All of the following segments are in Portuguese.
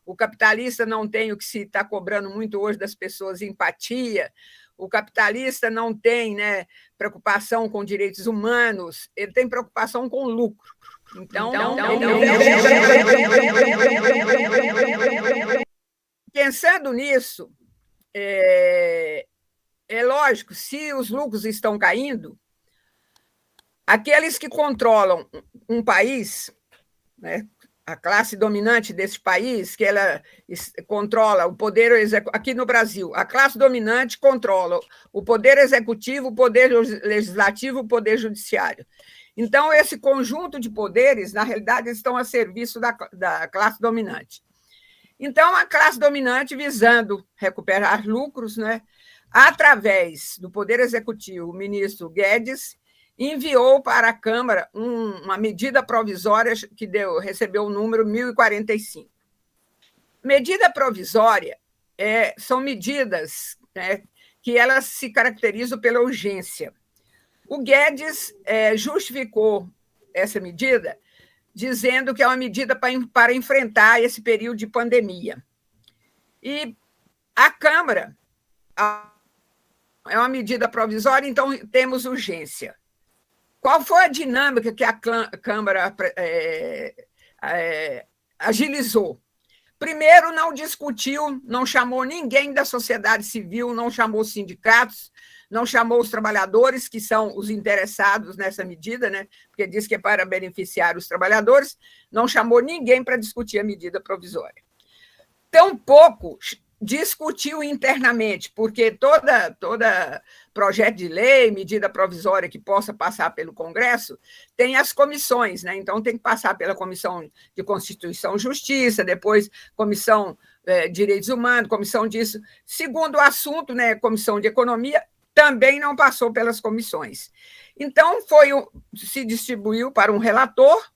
o capitalista não tem o que se está cobrando muito hoje das pessoas, empatia, o capitalista não tem, né, preocupação com direitos humanos, ele tem preocupação com lucro. Então pensando nisso, é lógico, se os lucros estão caindo, aqueles que controlam um país, né, a classe dominante desse país, que ela controla o poder executivo, aqui no Brasil, a classe dominante controla o poder executivo, o poder legislativo, o poder judiciário. Então, esse conjunto de poderes, na realidade, estão a serviço da classe dominante. Então, a classe dominante, visando recuperar lucros, né, através do Poder Executivo, o ministro Guedes enviou para a Câmara uma medida provisória que recebeu o número 1045. Medida provisória são medidas, né, que elas se caracterizam pela urgência. O Guedes justificou essa medida dizendo que é uma medida para enfrentar esse período de pandemia. E a Câmara é uma medida provisória, então temos urgência. Qual foi a dinâmica que a Câmara agilizou? Primeiro, não discutiu, não chamou ninguém da sociedade civil, não chamou os sindicatos, não chamou os trabalhadores, que são os interessados nessa medida, né? Porque diz que é para beneficiar os trabalhadores, não chamou ninguém para discutir a medida provisória. Tampouco discutiu internamente, porque toda projeto de lei, medida provisória que possa passar pelo Congresso, tem as comissões, né? Então tem que passar pela Comissão de Constituição e Justiça, depois Comissão de Direitos Humanos, Comissão disso. Segundo o assunto, né, Comissão de Economia, também não passou pelas comissões. Então se distribuiu para um relator,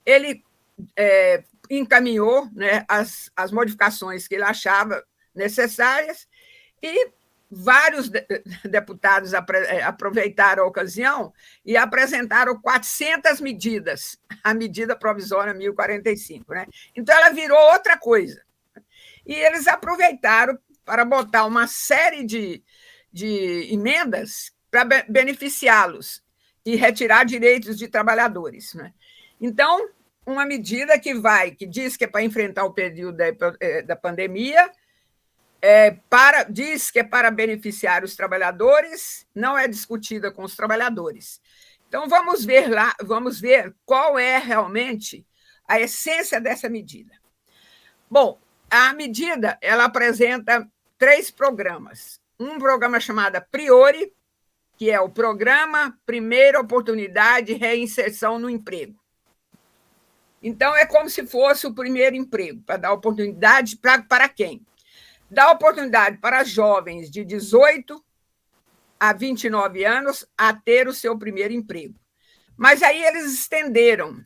ele encaminhou, né, as modificações que ele achava necessárias, e vários deputados aproveitaram a ocasião e apresentaram 400 medidas, a medida provisória 1045. Né? Então, ela virou outra coisa. E eles aproveitaram para botar uma série de emendas para beneficiá-los e retirar direitos de trabalhadores. Né? Então, uma medida que diz que é para enfrentar o período da pandemia, diz que é para beneficiar os trabalhadores, não é discutida com os trabalhadores. Então, vamos ver qual é realmente a essência dessa medida. Bom, a medida ela apresenta 3 programas. Um programa chamado Priori, que é o Programa Primeira Oportunidade de Reinserção no Emprego. Então, é como se fosse o primeiro emprego, para dar oportunidade para quem? Dá oportunidade para jovens de 18 a 29 anos a ter o seu primeiro emprego. Mas aí eles estenderam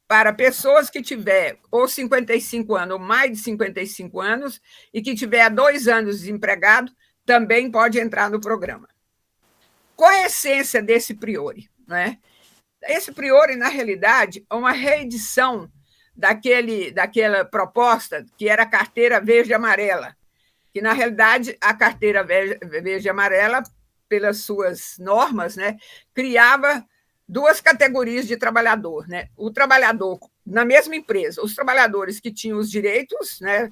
para pessoas que tiver ou 55 anos ou mais de 55 anos e que tiver 2 anos desempregado, também pode entrar no programa. Qual é a essência desse Priori? Né? Esse Priori, na realidade, é uma reedição daquela proposta que era a carteira verde e amarela, que, na realidade, a carteira verde e amarela, pelas suas normas, né, criava 2 categorias de trabalhador. Né? O trabalhador, na mesma empresa, os trabalhadores que tinham os direitos, né,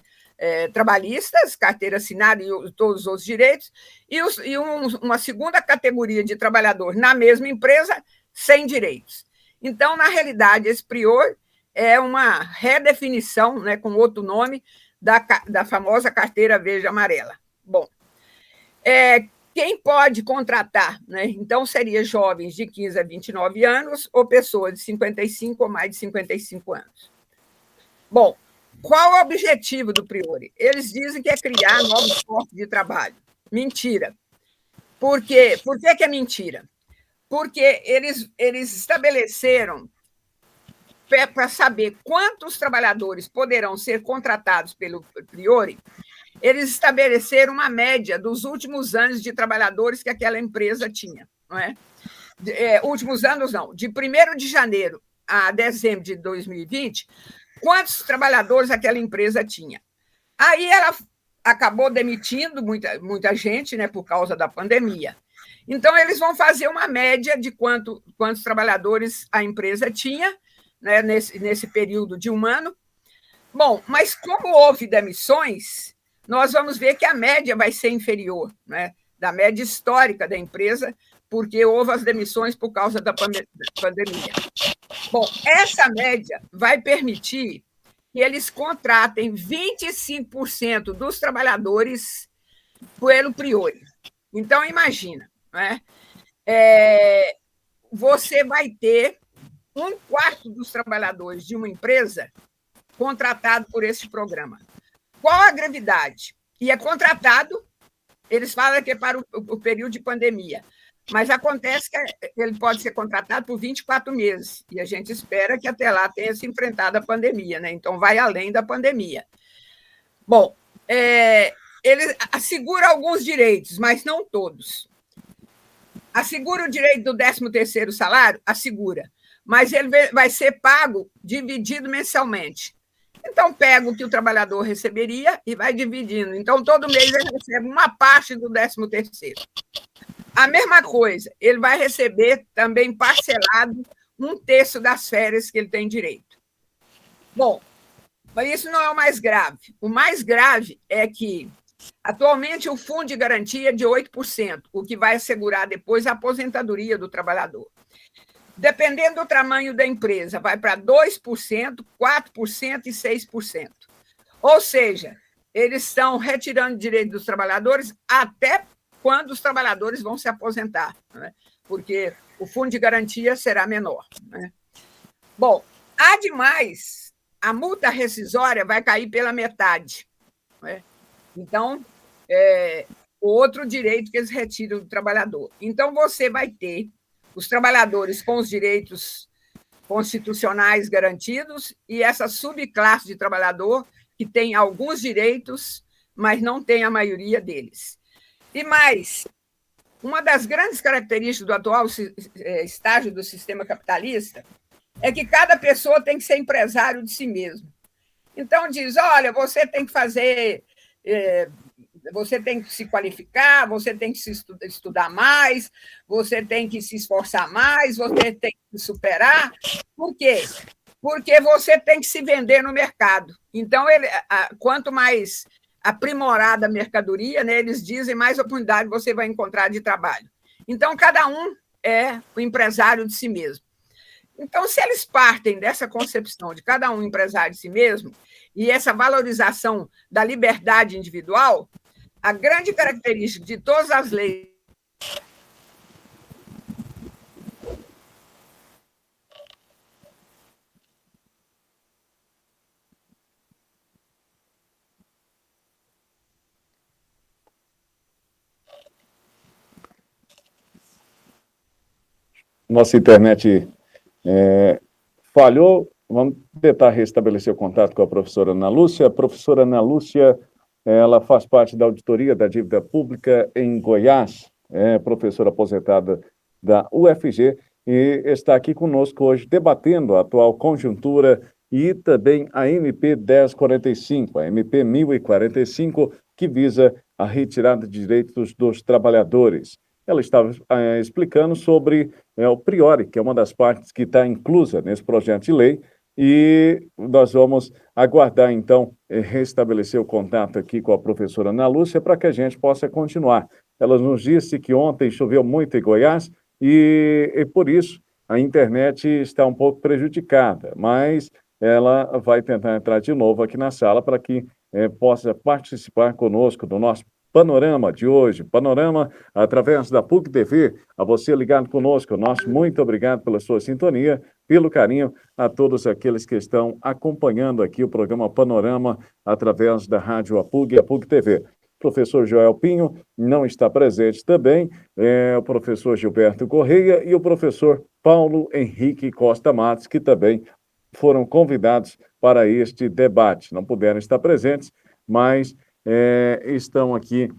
trabalhistas, carteira assinada e todos os outros direitos, e uma segunda categoria de trabalhador na mesma empresa, sem direitos. Então, na realidade, esse Prior é uma redefinição, né, com outro nome, da famosa carteira verde e amarela. Bom, quem pode contratar? Né? Então, seria jovens de 15 a 29 anos ou pessoas de 55 ou mais de 55 anos. Bom, qual é o objetivo do Priori? Eles dizem que é criar novos postos de trabalho. Mentira. Por quê? Por que é mentira? Porque eles estabeleceram, para saber quantos trabalhadores poderão ser contratados pelo Priori, eles estabeleceram uma média dos últimos anos de trabalhadores que aquela empresa tinha. Não é? Últimos anos, não. De 1º de janeiro a dezembro de 2020, quantos trabalhadores aquela empresa tinha. Aí ela acabou demitindo muita gente, né, por causa da pandemia. Então, eles vão fazer uma média de quantos trabalhadores a empresa tinha, né, nesse período de um ano. Bom, mas como houve demissões, nós vamos ver que a média vai ser inferior, né, da média histórica da empresa, porque houve as demissões por causa da pandemia. Bom, essa média vai permitir que eles contratem 25% dos trabalhadores pelo priori. Então, imagina, né? Você vai ter um quarto dos trabalhadores de uma empresa contratado por esse programa. Qual a gravidade? E é contratado, eles falam que é para o período de pandemia, mas acontece que ele pode ser contratado por 24 meses, e a gente espera que até lá tenha se enfrentado a pandemia, né? Então, vai além da pandemia. Bom, ele assegura alguns direitos, mas não todos. Assegura o direito do 13º salário? Assegura, mas ele vai ser pago dividido mensalmente. Então, pega o que o trabalhador receberia e vai dividindo. Então, todo mês ele recebe uma parte do 13º. A mesma coisa, ele vai receber também parcelado 1/3 das férias que ele tem direito. Bom, mas isso não é o mais grave. O mais grave é que, atualmente, o fundo de garantia é de 8%, o que vai assegurar depois a aposentadoria do trabalhador. Dependendo do tamanho da empresa, vai para 2%, 4% e 6%. Ou seja, eles estão retirando direito dos trabalhadores até quando os trabalhadores vão se aposentar, né? Porque o fundo de garantia será menor, né? Bom, ademais, a multa rescisória vai cair pela metade, né? Então, outro direito que eles retiram do trabalhador. Então, você vai ter os trabalhadores com os direitos constitucionais garantidos e essa subclasse de trabalhador que tem alguns direitos, mas não tem a maioria deles. E mais, uma das grandes características do atual estágio do sistema capitalista é que cada pessoa tem que ser empresário de si mesmo. Então, diz, olha, você tem que fazer... Você tem que se qualificar, você tem que se estudar mais, você tem que se esforçar mais, você tem que se superar. Por quê? Porque você tem que se vender no mercado. Então, quanto mais aprimorada a mercadoria, né, eles dizem, mais oportunidade você vai encontrar de trabalho. Então, cada um é o empresário de si mesmo. Então, se eles partem dessa concepção de cada um empresário de si mesmo e essa valorização da liberdade individual, a grande característica de todas as leis Nossa internet falhou. Vamos tentar restabelecer o contato com a professora Ana Lúcia. A professora Ana Lúcia, ela faz parte da auditoria da dívida pública em Goiás, é professora aposentada da UFG e está aqui conosco hoje debatendo a atual conjuntura e também a MP 1045, a MP 1045, que visa a retirada de direitos dos trabalhadores. Ela estava explicando sobre o Priori, que é uma das partes que está inclusa nesse projeto de lei, e nós vamos aguardar, então, restabelecer o contato aqui com a professora Ana Lúcia para que a gente possa continuar. Ela nos disse que ontem choveu muito em Goiás e por isso a internet está um pouco prejudicada, mas ela vai tentar entrar de novo aqui na sala para que possa participar conosco do nosso Panorama de hoje, Panorama através da PUC TV, a você ligado conosco, nosso muito obrigado pela sua sintonia, pelo carinho a todos aqueles que estão acompanhando aqui o programa Panorama através da Rádio APUG e APUG TV. O professor Joel Pinho não está presente também, o professor Gilberto Correia e o professor Paulo Henrique Costa Matos, que também foram convidados para este debate. Não puderam estar presentes, mas estão aqui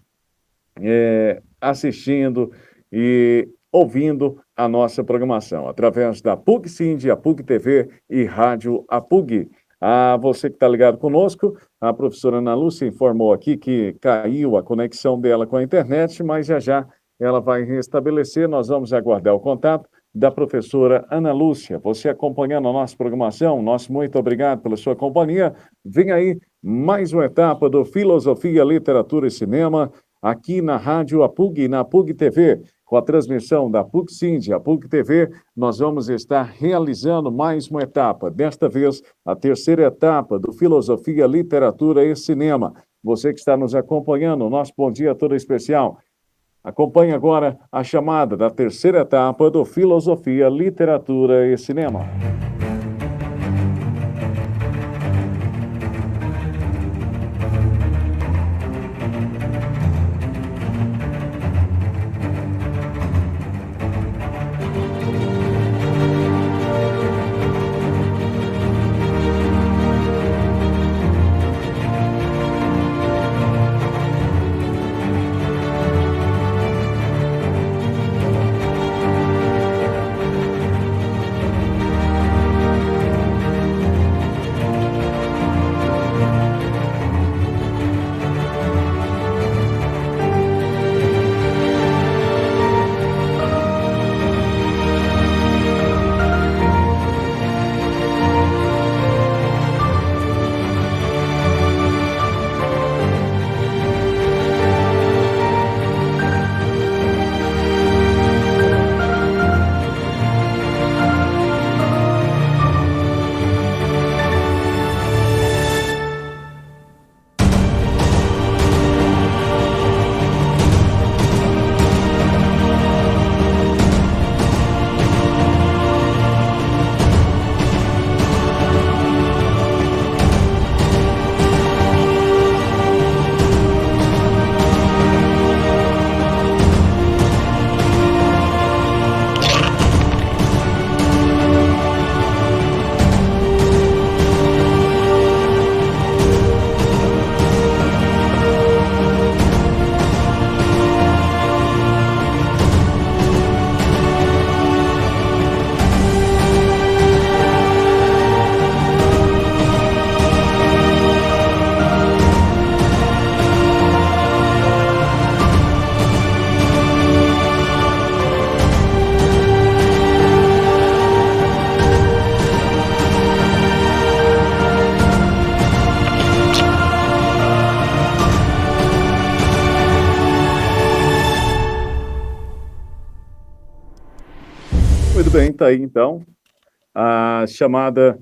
assistindo e ouvindo a nossa programação através da PUC Sind, a PUC TV e Rádio APUG. A você que está ligado conosco, a professora Ana Lúcia informou aqui que caiu a conexão dela com a internet, mas já já ela vai restabelecer. Nós vamos aguardar o contato da professora Ana Lúcia. Você acompanhando a nossa programação, nosso muito obrigado pela sua companhia. Vem aí mais uma etapa do Filosofia, Literatura e Cinema, aqui na Rádio APUG e na APUG TV. Com a transmissão da PUC-Sind, a PUC TV, nós vamos estar realizando mais uma etapa. Desta vez, a terceira etapa do Filosofia, Literatura e Cinema. Você que está nos acompanhando, o nosso bom dia todo especial. Acompanhe agora a chamada da terceira etapa do Filosofia, Literatura e Cinema. Muito bem, está aí então a chamada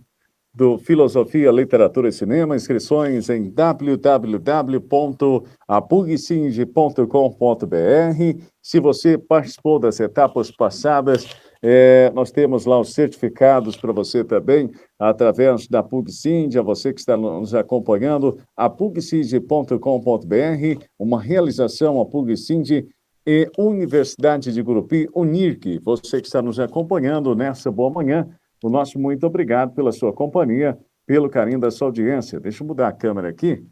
do Filosofia, Literatura e Cinema, inscrições em www.apugsinge.com.br. Se você participou das etapas passadas, nós temos lá os certificados para você também, através da PUG-Sind, a você que está nos acompanhando, apugsinge.com.br, uma realização, a PUG-Sind e Universidade de Gurupi, UNIRC. Você que está nos acompanhando nessa boa manhã, o nosso muito obrigado pela sua companhia, pelo carinho da sua audiência. Deixa eu mudar a câmera aqui,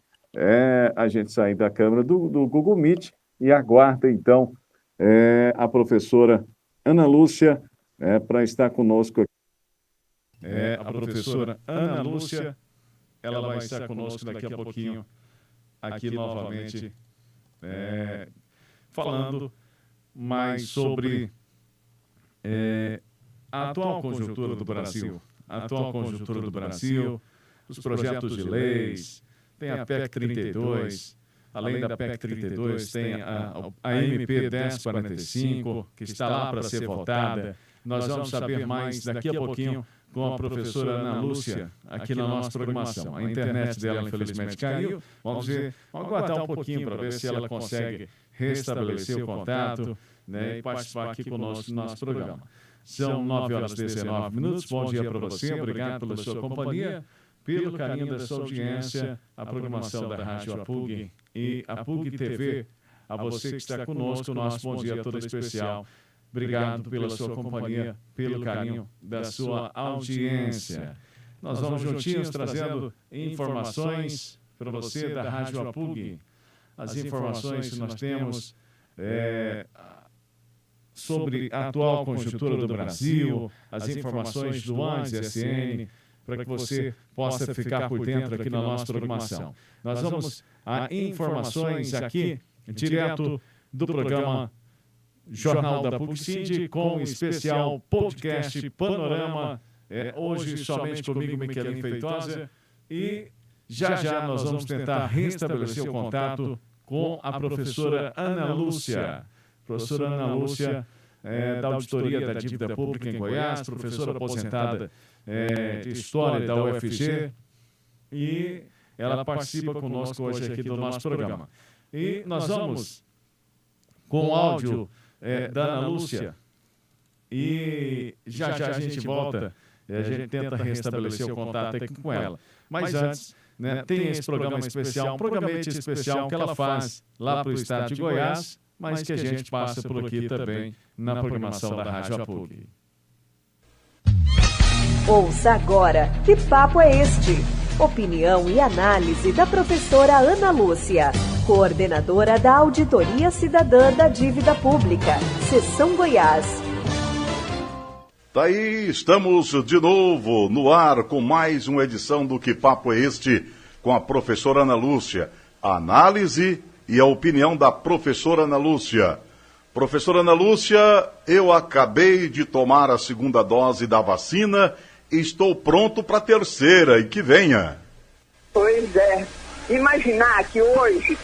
a gente sair da câmera do Google Meet e aguarda, então, a professora Ana Lúcia para estar conosco aqui. A professora Ana Lúcia, ela vai estar conosco daqui a pouquinho, aqui novamente, falando mais sobre a atual conjuntura do Brasil. Os projetos de leis, tem a PEC 32, além da PEC 32, tem a MP 1045, que está lá para ser votada. Nós vamos saber mais daqui a pouquinho com a professora Ana Lúcia, aqui na nossa programação. A internet dela, infelizmente, caiu. Vamos aguardar um pouquinho para ver se ela consegue restabelecer o contato, né, e participar aqui conosco no nosso programa. São 9h19. Bom dia para você, obrigado pela sua companhia, pelo carinho da sua audiência, a programação da Rádio APUG e a PUG TV. A você que está conosco, nosso bom dia todo especial. Obrigado pela sua companhia, pelo carinho da sua audiência. Nós vamos juntinhos trazendo informações para você da Rádio APUG. As informações que nós temos sobre a atual conjuntura do Brasil, as informações do ANDES-SN, para que você possa ficar por dentro aqui na nossa programação. Nós vamos a informações aqui, direto do programa Jornal da PUC-CID, com o especial podcast Panorama, hoje somente comigo, Miquelin Feitosa, e já nós vamos tentar restabelecer o contato com a professora Ana Lúcia. Professora Ana Lúcia, da Auditoria da Dívida Pública em Goiás, professora aposentada de História da UFG, e ela participa conosco hoje aqui do nosso programa. E nós vamos com o áudio da Ana Lúcia, e já a gente volta, a gente tenta restabelecer o contato aqui com ela. Mas antes, tem esse programa especial, um programete especial que ela faz lá para o estado de Goiás, mas que a gente passa por aqui também na programação da Rádio APUC. Ouça agora Que Papo é Este? Opinião e análise da professora Ana Lúcia, coordenadora da Auditoria Cidadã da Dívida Pública, Seção Goiás. Daí estamos de novo no ar com mais uma edição do Que Papo é Este, com a professora Ana Lúcia. A análise e a opinião da professora Ana Lúcia. Professora Ana Lúcia, eu acabei de tomar a segunda dose da vacina e estou pronto para a terceira, e que venha. Pois é. Imaginar que hoje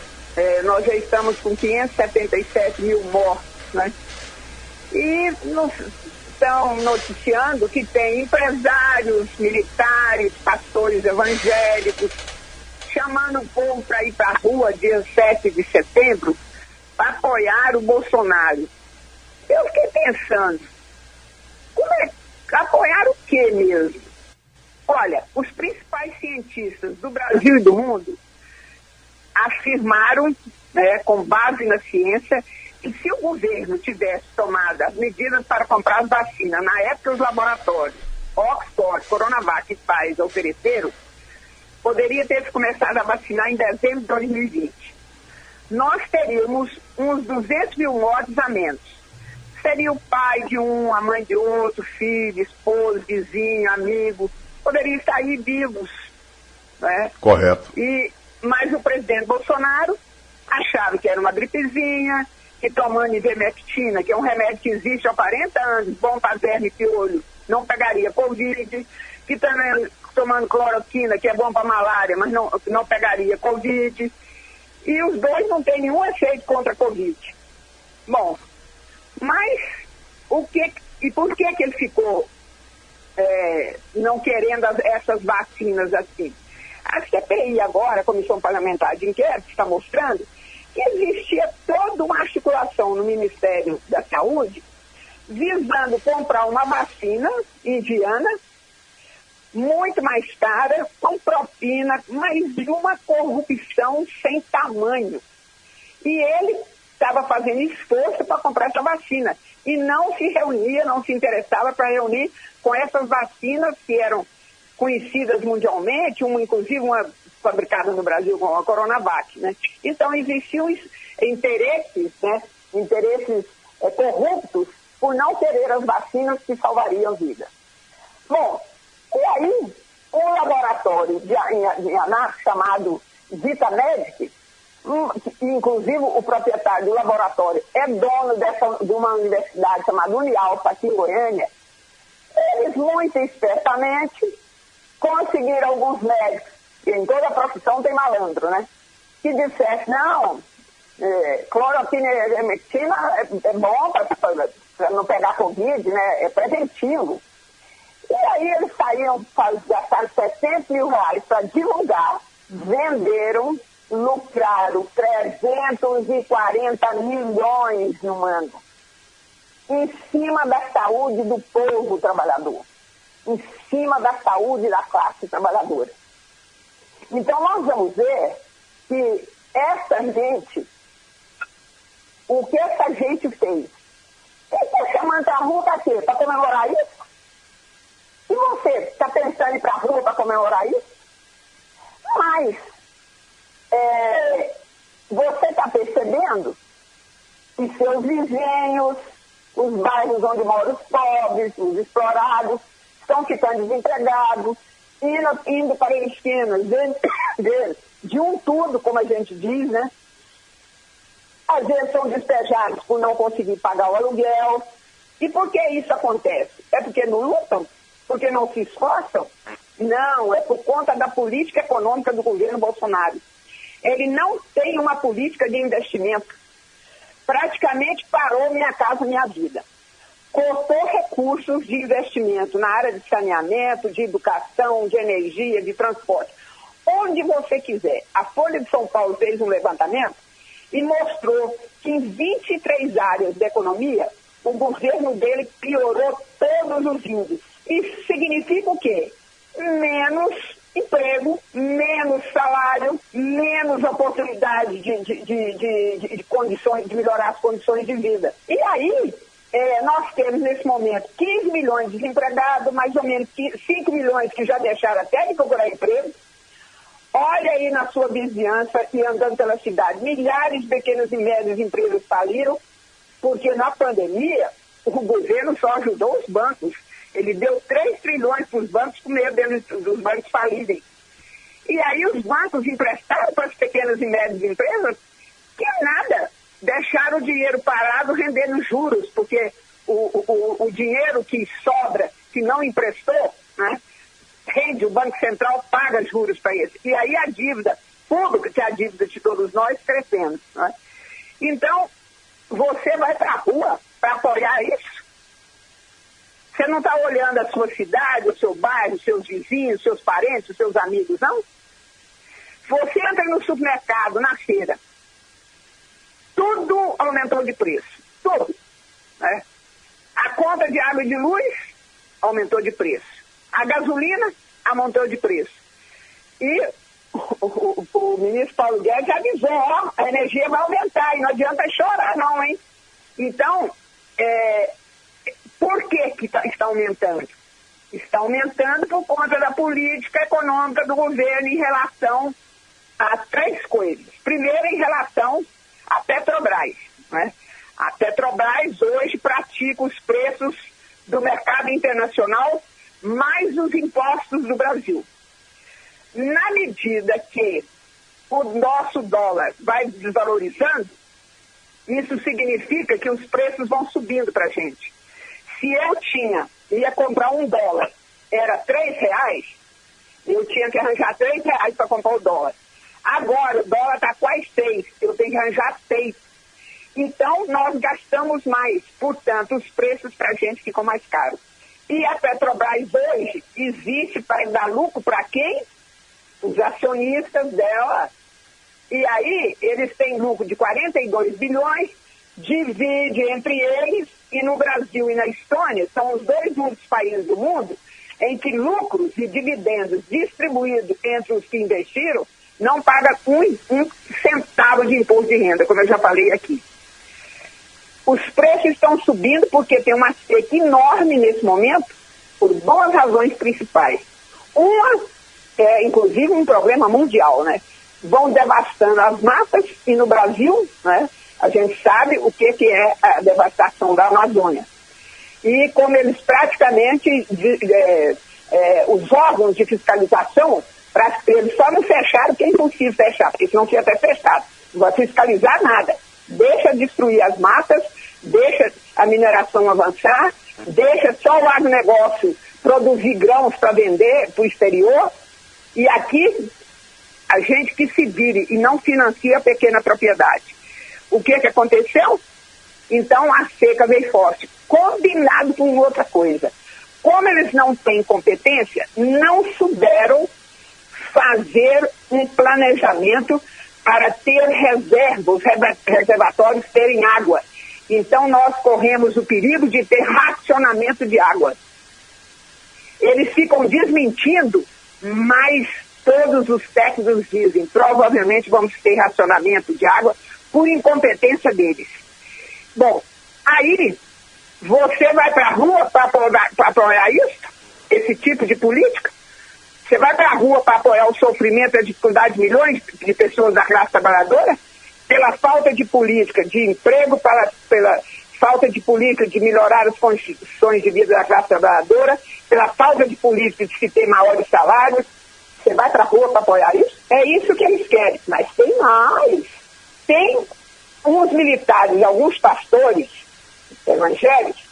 nós já estamos com 577 mil mortos, né? E estão noticiando que tem empresários, militares, pastores evangélicos, chamando o povo para ir para a rua dia 7 de setembro para apoiar o Bolsonaro. Eu fiquei pensando, apoiar o quê mesmo? Olha, os principais cientistas do Brasil e do mundo afirmaram, com base na ciência, que se o governo tivesse tomado as medidas para comprar as vacinas, na época os laboratórios, Oxford, Coronavac e Pfizer ofereceram, poderia ter começado a vacinar em dezembro de 2020. Nós teríamos uns 200 mil mortes a menos. Seria o pai de um, a mãe de outro, filho, esposo, vizinho, amigo, poderiam sair vivos. Né? Correto. Mas o presidente Bolsonaro achava que era uma gripezinha, que tomando ivermectina, que é um remédio que existe há 40 anos, bom para verme e piolho, não pegaria Covid, que também tomando cloroquina, que é bom para malária, mas não pegaria Covid. E os dois não têm nenhum efeito contra a Covid. Bom, mas por que ele ficou não querendo essas vacinas assim? A CPI agora, a Comissão Parlamentar de Inquérito, está mostrando que existia toda uma articulação no Ministério da Saúde visando comprar uma vacina indiana muito mais cara, com propina, mas de uma corrupção sem tamanho. E ele estava fazendo esforço para comprar essa vacina e não se reunia, não se interessava para reunir com essas vacinas que eram conhecidas mundialmente, inclusive uma fabricada no Brasil com a Coronavac, né? Então existiam interesses, corruptos por não querer as vacinas que salvariam vidas. Bom, e aí um laboratório de análise chamado Vitamedic, inclusive o proprietário do laboratório é dono de uma universidade chamada Unialpa aqui em Goiânia, eles muito espertamente conseguiram alguns médicos, e em toda a profissão tem malandro, né? Que dissesse, não, cloroquina e ivermectina é bom para não pegar Covid, né? É preventivo. E aí eles gastaram 700 mil reais para divulgar, venderam, lucraram 340 milhões no ano, em cima da saúde do povo trabalhador, em cima da saúde da classe trabalhadora. Então nós vamos ver que o que essa gente fez? Ele está chamando para a rua para quê? Para comemorar isso? E você está pensando em ir para a rua para comemorar isso? Mas você está percebendo que seus vizinhos, os bairros onde moram os pobres, os explorados, estão ficando desempregados, indo para esquinas de um tudo, como a gente diz, né? Às vezes são despejados por não conseguir pagar o aluguel. E por que isso acontece? É porque não lutam? Porque não se esforçam? Não, é por conta da política econômica do governo Bolsonaro. Ele não tem uma política de investimento. Praticamente parou Minha Casa Minha Vida. Cortou recursos de investimento na área de saneamento, de educação, de energia, de transporte. Onde você quiser. A Folha de São Paulo fez um levantamento e mostrou que em 23 áreas da economia, o governo dele piorou todos os índices. Isso significa o quê? Menos emprego, menos salário, menos oportunidade de condições, de melhorar as condições de vida. E aí, nós temos nesse momento 15 milhões de desempregados, mais ou menos 5 milhões que já deixaram até de procurar emprego. Olha aí na sua vizinhança e andando pela cidade, milhares de pequenas e médias empresas faliram, porque na pandemia o governo só ajudou os bancos. Ele deu 3 trilhões para os bancos com medo dos bancos falirem. E aí os bancos emprestaram para as pequenas e médias empresas que nada, deixaram o dinheiro parado rendendo juros, porque o dinheiro que sobra, que não emprestou, né, rende, o Banco Central paga juros para eles. E aí a dívida pública, que é a dívida de todos nós, crescendo. Né? Então, você vai para a rua para apoiar isso? Você não está olhando a sua cidade, o seu bairro, os seus vizinhos, os seus parentes, os seus amigos, não? Você entra no supermercado, na feira, tudo aumentou de preço, tudo. Né? A conta de água e de luz aumentou de preço. A gasolina aumentou de preço. E o ministro Paulo Guedes avisou, ó, a energia vai aumentar, e não adianta chorar não, hein? Então, por que está aumentando? Está aumentando por conta da política econômica do governo em relação a 3 coisas. Primeiro, em relação à Petrobras. Né? A Petrobras hoje pratica os preços do mercado internacional mais os impostos do Brasil. Na medida que o nosso dólar vai desvalorizando, isso significa que os preços vão subindo para a gente. Se eu ia comprar $1, era R$3, eu tinha que arranjar R$3 para comprar o dólar. Agora o dólar está quase 6, eu tenho que arranjar 6. Então nós gastamos mais, portanto os preços para a gente ficam mais caros. E a Petrobras hoje existe para dar lucro para quem? Os acionistas dela. E aí eles têm lucro de 42 bilhões, divide entre eles, e no Brasil e na Estônia são os 2 únicos países do mundo em que lucros e dividendos distribuídos entre os que investiram não paga um centavo de imposto de renda, como eu já falei aqui. Os preços estão subindo porque tem uma seca enorme nesse momento, por 2 razões principais. Uma é, inclusive, um problema mundial, né? Vão devastando as matas, e no Brasil, né, a gente sabe o que é a devastação da Amazônia. E como eles praticamente, os órgãos de fiscalização, eles só não fecharam porque é impossível fechar, porque senão tinha até fechado. Não vai fiscalizar nada. Deixa destruir as matas, deixa a mineração avançar, deixa só o agronegócio produzir grãos para vender para o exterior, e aqui a gente que se vire e não financia a pequena propriedade. O que aconteceu? Então a seca veio forte, combinado com outra coisa. Como eles não têm competência, não souberam fazer um planejamento para ter reservas, reservatórios terem água. Então nós corremos o perigo de ter racionamento de água. Eles ficam desmentindo, mas todos os técnicos dizem, provavelmente vamos ter racionamento de água por incompetência deles. Bom, aí você vai para a rua para apoiar isso, esse tipo de política? Você vai para a rua para apoiar o sofrimento e a dificuldade de milhões de pessoas da classe trabalhadora? Pela falta de política de emprego, pela falta de política de melhorar as condições de vida da classe trabalhadora, pela falta de políticos que têm maiores salários. Você vai para a rua para apoiar isso? É isso que eles querem. Mas tem mais. Tem uns militares, alguns pastores evangélicos,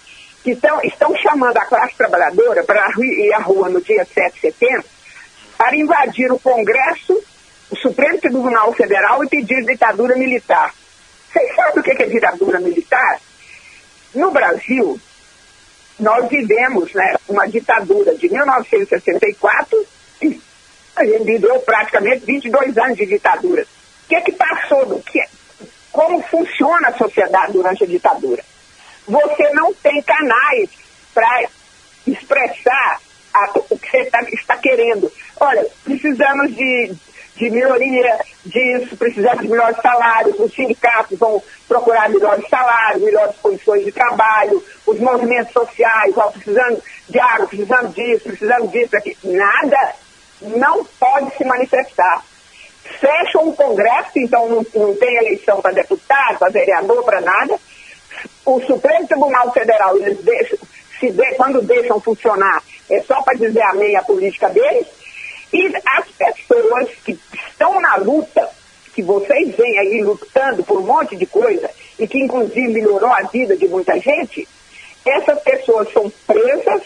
que estão chamando a classe trabalhadora para ir à rua no dia 7 de setembro para invadir o Congresso, o Supremo Tribunal Federal e pedir ditadura militar. Vocês sabem o que é ditadura militar? No Brasil, nós vivemos, né, uma ditadura de 1964 e a gente viveu praticamente 22 anos de ditadura. O que passou? Como funciona a sociedade durante a ditadura? Você não tem canais para expressar o que você está querendo. Olha, precisamos de melhoria disso, precisamos de melhores salários, os sindicatos vão procurar melhores salários, melhores condições de trabalho, os movimentos sociais, precisando de água, precisando disso, aqui. Nada não pode se manifestar. Fecham o Congresso, então não tem eleição para deputado, para vereador, para nada. O Supremo Tribunal Federal, eles quando deixam funcionar, é só para dizer amém à política deles. E as pessoas que estão na luta, que vocês veem aí lutando por um monte de coisa, e que inclusive melhorou a vida de muita gente, essas pessoas são presas,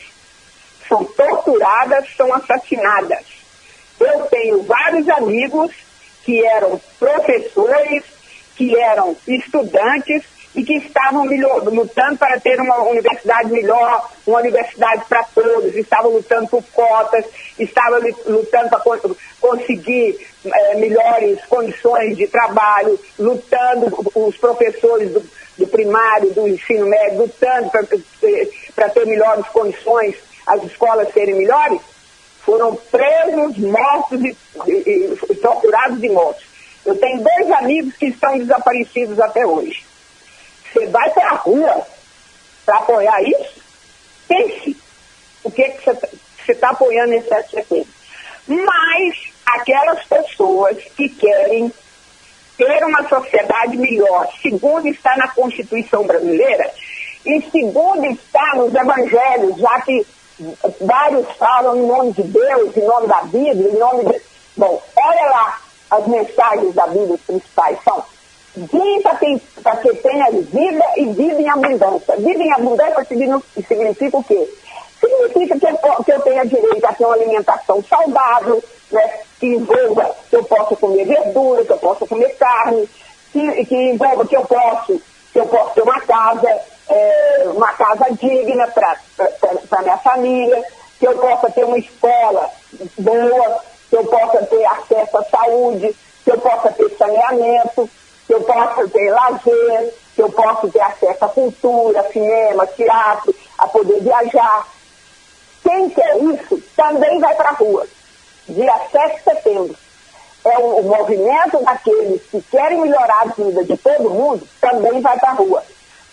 são torturadas, são assassinadas. Eu tenho vários amigos que eram professores, que eram estudantes e que estavam lutando para ter uma universidade melhor, uma universidade para todos, estavam lutando por cotas, estavam lutando para conseguir melhores condições de trabalho, lutando, os professores do primário, do ensino médio, lutando para ter melhores condições, as escolas serem melhores, foram presos, mortos e torturados e mortos. Eu tenho 2 amigos que estão desaparecidos até hoje. Você vai para a rua para apoiar isso? Pense o que você está apoiando nesse 7 de setembro. Mas aquelas pessoas que querem ter uma sociedade melhor, segundo está na Constituição brasileira, e segundo está nos evangelhos, já que vários falam em nome de Deus, em nome da Bíblia, em nome de... Bom, olha lá as mensagens da Bíblia principais, são: para que tenha vida e vida em abundância. Vida em abundância significa o quê? Significa que eu tenha direito a ter uma alimentação saudável, né, que envolva que eu possa comer verdura, que eu possa comer carne, que envolva que eu posso ter uma casa digna para minha família, que eu possa ter uma escola boa, que eu possa ter acesso à saúde, que eu possa ter saneamento, que eu possa ter lazer, que eu possa ter acesso à cultura, cinema, teatro, a poder viajar. Quem quer isso também vai para a rua. Dia 7 de setembro. É o movimento daqueles que querem melhorar a vida de todo mundo, também vai para a rua.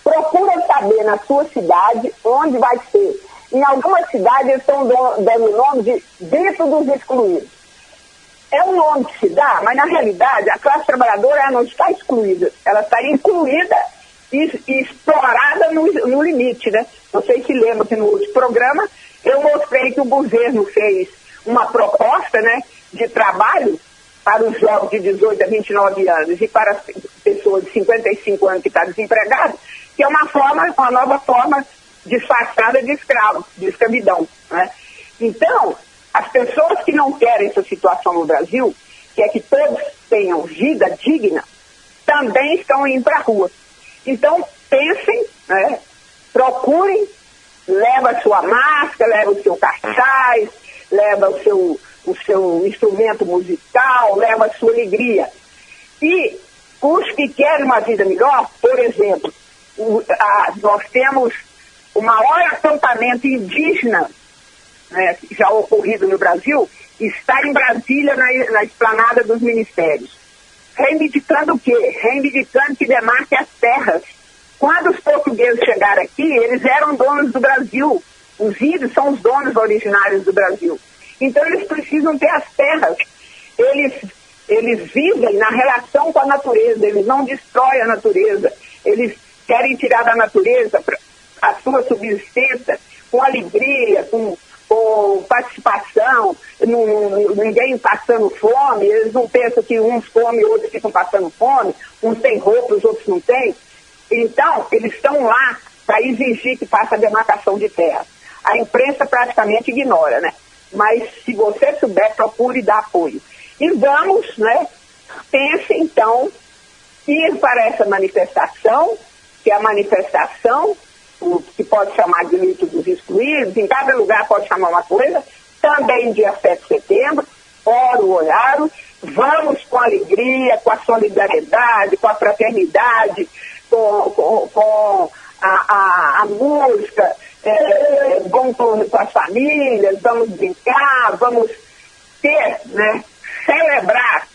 Procura saber na sua cidade onde vai ser. Em algumas cidades eles estão dando o nome de Grito dos Excluídos. É um nome que se dá, mas na realidade a classe trabalhadora ela não está excluída. Ela está incluída e explorada no limite, né? Vocês se lembram que no último programa eu mostrei que o governo fez uma proposta, né, de trabalho para os jovens de 18 a 29 anos e para as pessoas de 55 anos que estão desempregadas, que é uma nova forma disfarçada de escravidão, né? Então, as pessoas que não querem essa situação no Brasil, que é que todos tenham vida digna, também estão indo para a rua. Então, pensem, né, procurem, leva a sua máscara, leva o seu cartaz, leva o seu instrumento musical, leva a sua alegria. E os que querem uma vida melhor, por exemplo, nós temos o maior acampamento indígena, né, já ocorrido no Brasil, está em Brasília, na esplanada dos ministérios. Reivindicando o quê? Reivindicando que demarque as terras. Quando os portugueses chegaram aqui, eles eram donos do Brasil. Os índios são os donos originários do Brasil. Então eles precisam ter as terras. Eles vivem na relação com a natureza, eles não destroem a natureza. Eles querem tirar da natureza a sua subsistência com alegria, com com participação, ninguém passando fome, eles não pensam que uns comem, outros ficam passando fome, uns têm roupa, os outros não têm. Então, eles estão lá para exigir que faça a demarcação de terra. A imprensa praticamente ignora, né? Mas se você souber, procure dar apoio. E vamos, né? Pense, então, ir para essa manifestação, que é a manifestação, o que pode chamar de luta dos excluídos, em cada lugar pode chamar uma coisa, também dia 7 de setembro, oro, horário, vamos com alegria, com a solidariedade, com a fraternidade, com a música, vamos com as famílias, vamos brincar, vamos ter, né, celebrar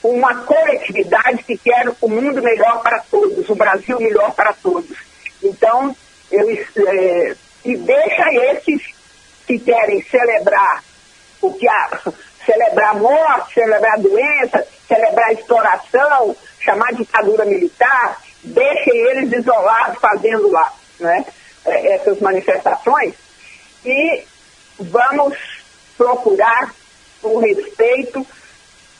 uma coletividade que quer o mundo melhor para todos, o Brasil melhor para todos. Então, e deixa esses que querem celebrar celebrar morte, celebrar doença, celebrar exploração, chamar ditadura militar, deixem eles isolados fazendo lá, né, essas manifestações, e vamos procurar o respeito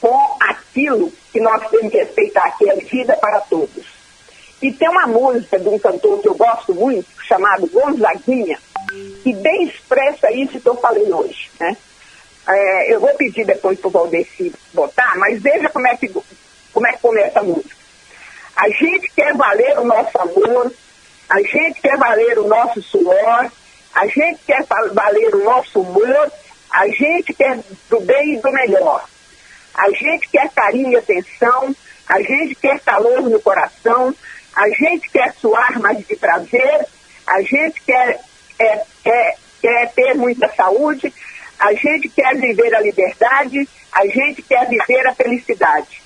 com aquilo que nós temos que respeitar, que é vida para todos. E tem uma música de um cantor que eu gosto muito, chamado Gonzaguinha, que bem expressa isso que eu falei hoje, né? Eu vou pedir depois para o Valdeci botar, mas veja como é que começa a música. A gente quer valer o nosso amor, a gente quer valer o nosso suor, a gente quer valer o nosso humor, a gente quer do bem e do melhor. A gente quer carinho e atenção, a gente quer calor no coração, a gente quer suar mais de prazer, a gente quer ter muita saúde, a gente quer viver a liberdade, a gente quer viver a felicidade.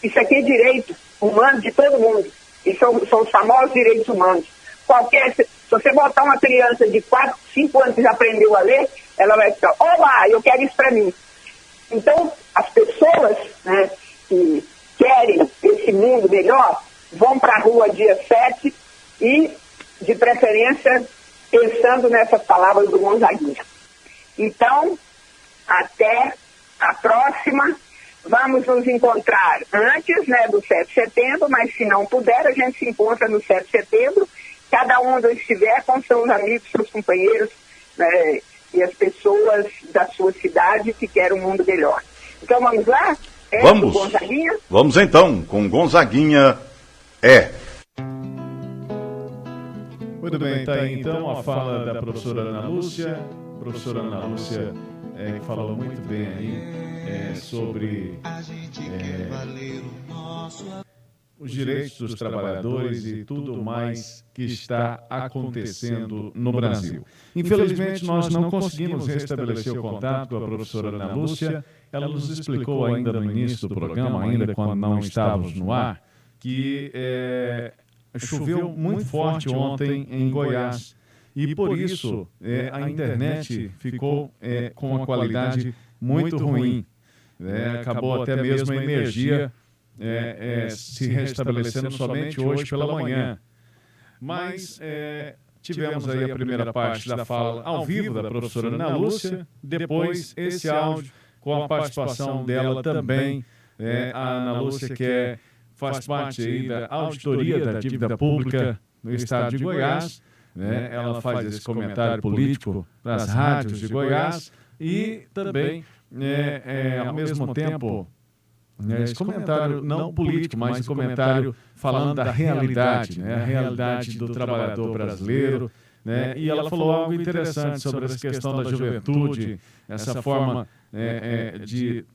Isso aqui é direito humano de todo mundo. E são os famosos direitos humanos. Se você botar uma criança de 4, 5 anos que já aprendeu a ler, ela vai ficar, oba, eu quero isso para mim. Então, as pessoas, né, que querem esse mundo melhor, vão para a rua dia 7 e, de preferência, pensando nessas palavras do Gonzaguinha. Então, até a próxima. Vamos nos encontrar antes, né, do 7 de setembro, mas se não puder, a gente se encontra no 7 de setembro, cada um onde estiver, com seus amigos, seus companheiros, né, e as pessoas da sua cidade que querem um mundo melhor. Então vamos lá? Vamos. Gonzaguinha? Vamos então, com Gonzaguinha. Muito bem, tá aí então a fala da professora Ana Lúcia. A professora Ana Lúcia que falou muito bem aí sobre os direitos dos trabalhadores e tudo mais que está acontecendo no Brasil. Infelizmente, nós não conseguimos restabelecer o contato com a professora Ana Lúcia. Ela nos explicou ainda no início do programa, ainda quando não estávamos no ar, que choveu muito forte ontem em Goiás. E por isso a internet ficou com uma qualidade muito ruim. Acabou até mesmo a energia se restabelecendo somente hoje pela manhã. Mas tivemos aí a primeira parte da fala ao vivo da professora Ana Lúcia, depois esse áudio com a participação dela também, a Ana Lúcia que faz parte aí da auditoria da dívida pública no estado de Goiás. Ela faz esse comentário político para as rádios de Goiás e também, ao mesmo tempo, esse comentário não político, mas um comentário falando da realidade, a realidade do trabalhador brasileiro. E ela falou algo interessante sobre essa questão da juventude, essa forma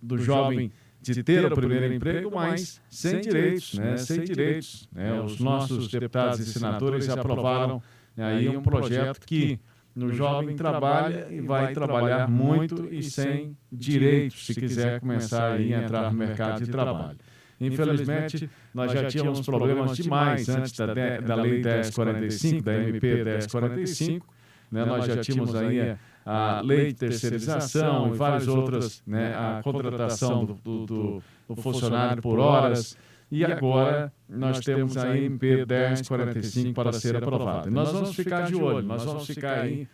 do jovem de ter o primeiro emprego, mas sem direitos, sem direitos. Os nossos deputados e senadores aprovaram aí um projeto que o jovem trabalha e vai trabalhar muito e sem direitos, se quiser começar aí a entrar no mercado de trabalho. Infelizmente, nós já tínhamos problemas demais antes da Lei 1045, da MP 1045, nós já tínhamos aí a lei de terceirização e várias outras, a contratação do funcionário por horas. E agora nós temos a MP 1045 para ser aprovada. E nós vamos ficar de olho, nós vamos ficar aí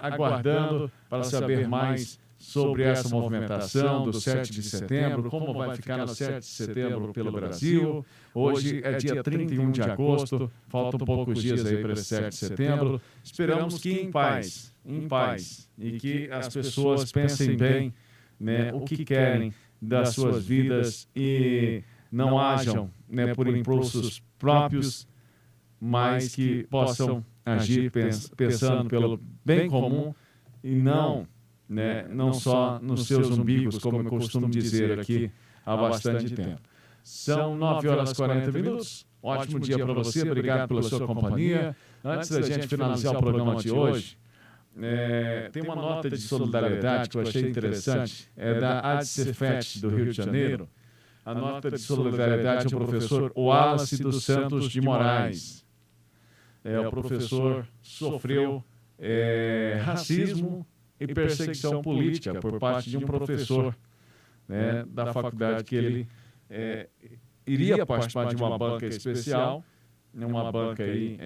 aguardando para saber mais sobre essa movimentação do 7 de setembro, como vai ficar no 7 de setembro pelo Brasil. Hoje é dia 31 de agosto, faltam poucos dias aí para esse 7 de setembro. Esperamos que em paz, e que as pessoas pensem bem, né, o que querem das suas vidas e não hajam, né, por impulsos próprios, mas que possam agir pensando pelo bem comum e não só nos seus umbigos, como eu costumo dizer aqui há bastante tempo. São 9h40. Ótimo dia para você, obrigado pela sua companhia. Antes da gente finalizar o programa de hoje, tem uma nota de solidariedade que eu achei interessante, é da ADCEFET do Rio de Janeiro. A nota de solidariedade é o professor Wallace dos Santos de Moraes. O professor sofreu racismo e perseguição política por parte de um professor, né, da faculdade, que ele iria participar de uma banca especial, uma banca aí,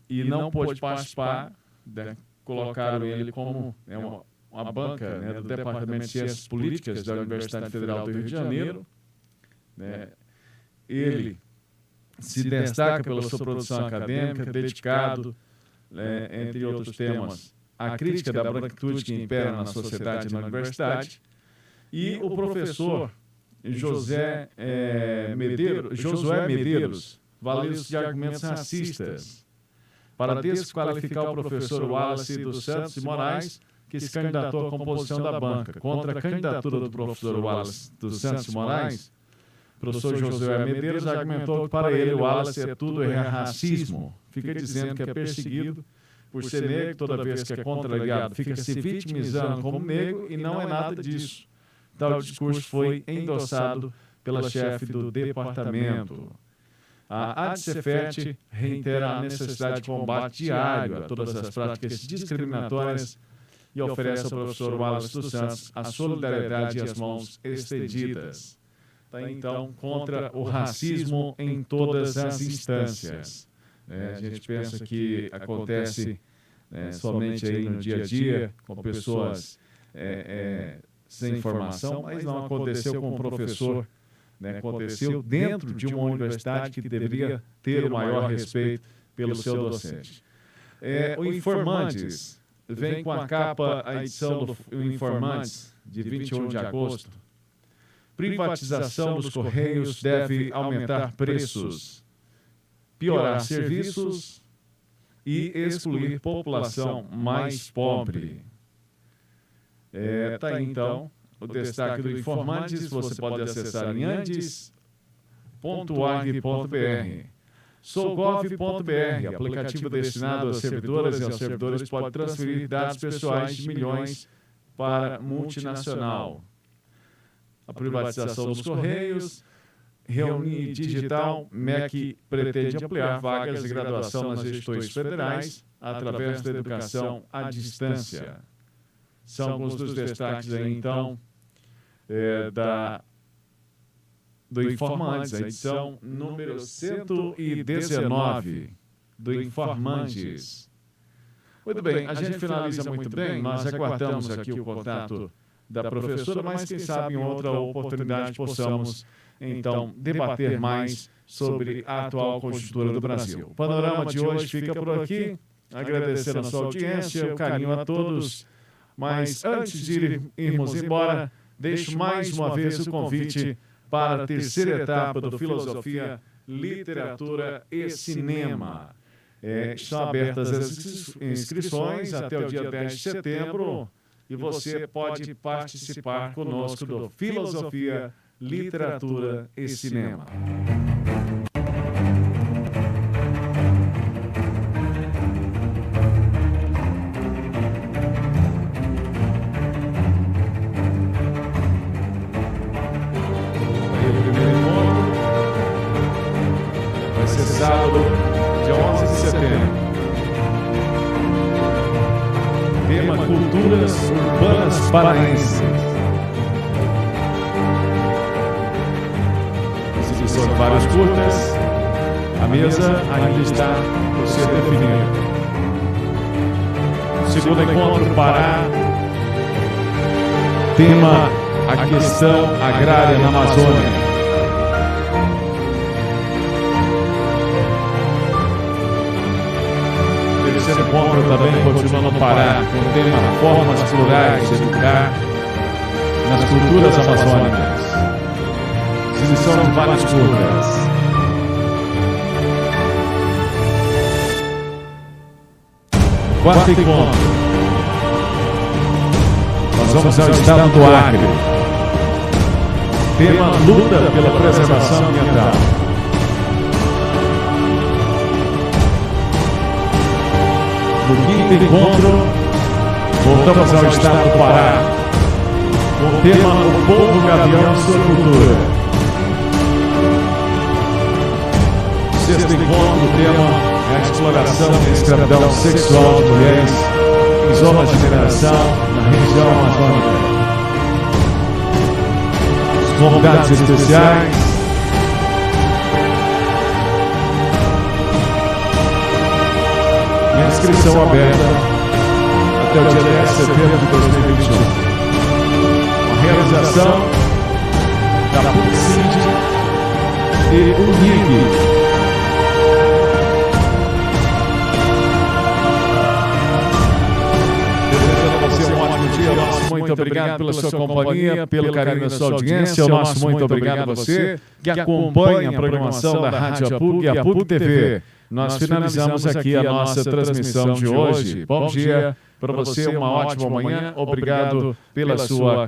e não pôde participar, né, colocaram ele como uma banca, né, do Departamento de Ciências Políticas da Universidade Federal do Rio de Janeiro. Né. Ele se destaca pela sua produção acadêmica, dedicado, entre outros temas, à crítica da branquitude que impera na sociedade e na universidade. E o professor Josué Medeiros valeu-se de argumentos racistas para desqualificar o professor Wallace dos Santos de Moraes, que se candidatou à composição da banca. Contra a candidatura do professor Wallace dos Santos de Moraes, o professor Josué Medeiros argumentou que para ele o Wallace é tudo racismo. Fica dizendo que é perseguido por ser negro, toda vez que é contrariado, fica se vitimizando como negro, e não é nada disso. Tal discurso foi endossado pela chefe do departamento. A ADCEFET reitera a necessidade de combate diário a todas as práticas discriminatórias e oferece ao professor Wallace dos Santos a solidariedade e as mãos estendidas. Então, contra o racismo em todas as instâncias. A gente pensa que acontece somente aí no dia a dia, com pessoas sem formação, mas não aconteceu com o professor, né? Aconteceu dentro de uma universidade que deveria ter o maior respeito pelo seu docente. O Informantes vem com a capa, a edição do Informantes, de 21 de agosto. Privatização dos Correios deve aumentar preços, piorar serviços e excluir população mais pobre. Tá aí, então, o destaque do Informantes. Você pode acessar em andes.arg.br. Sougov.br, aplicativo destinado às servidoras e aos servidores, pode transferir dados pessoais de milhões para multinacional. A privatização dos Correios, Reunir Digital, MEC pretende ampliar vagas de graduação nas instituições federais através da educação à distância. São alguns dos destaques aí, então, do Informantes, a edição número 119 do Informantes. Muito bem, a gente finaliza muito bem, nós aguardamos aqui o contato da professora, mas quem sabe em outra oportunidade possamos, então, debater mais sobre a atual conjuntura do Brasil. O panorama de hoje fica por aqui, agradecendo a sua audiência, o carinho a todos, mas antes de irmos embora, deixo mais uma vez o convite para a terceira etapa do Filosofia, Literatura e Cinema. Estão abertas as inscrições até o dia 10 de setembro e você pode participar conosco do Filosofia, Literatura e Cinema. Sábado, dia 11 de setembro. Tema Culturas Urbanas Paraenses. Exibição de vários curtas. A mesa ainda está por ser definida. Segundo encontro Pará. Tema: a questão agrária na Amazônia. Terceiro encontro também continua no Pará, com o tema Formas Plurais de Educar nas Culturas Amazônicas. Exibição de várias curtas. Quarto encontro. Nós vamos ao estado do Acre. Tema: luta pela preservação ambiental. No quinto encontro, voltamos ao estado do Pará, com o tema O Povo Gavião e Sua Cultura. Sexto encontro, o tema é a exploração e a escravidão sexual de mulheres em zonas de mineração na região amazônica. Os convidados especiais: a inscrição aberta até o dia 10 de setembro de 2021. A realização da PUC-CID e UNIG. Muito obrigado pela sua companhia, pelo carinho da sua audiência. O nosso muito obrigado a você que acompanha a programação da Rádio APUC e a APUC TV. Nós finalizamos aqui a nossa transmissão de hoje. Bom dia para você, uma ótima manhã. Obrigado pela sua companhia.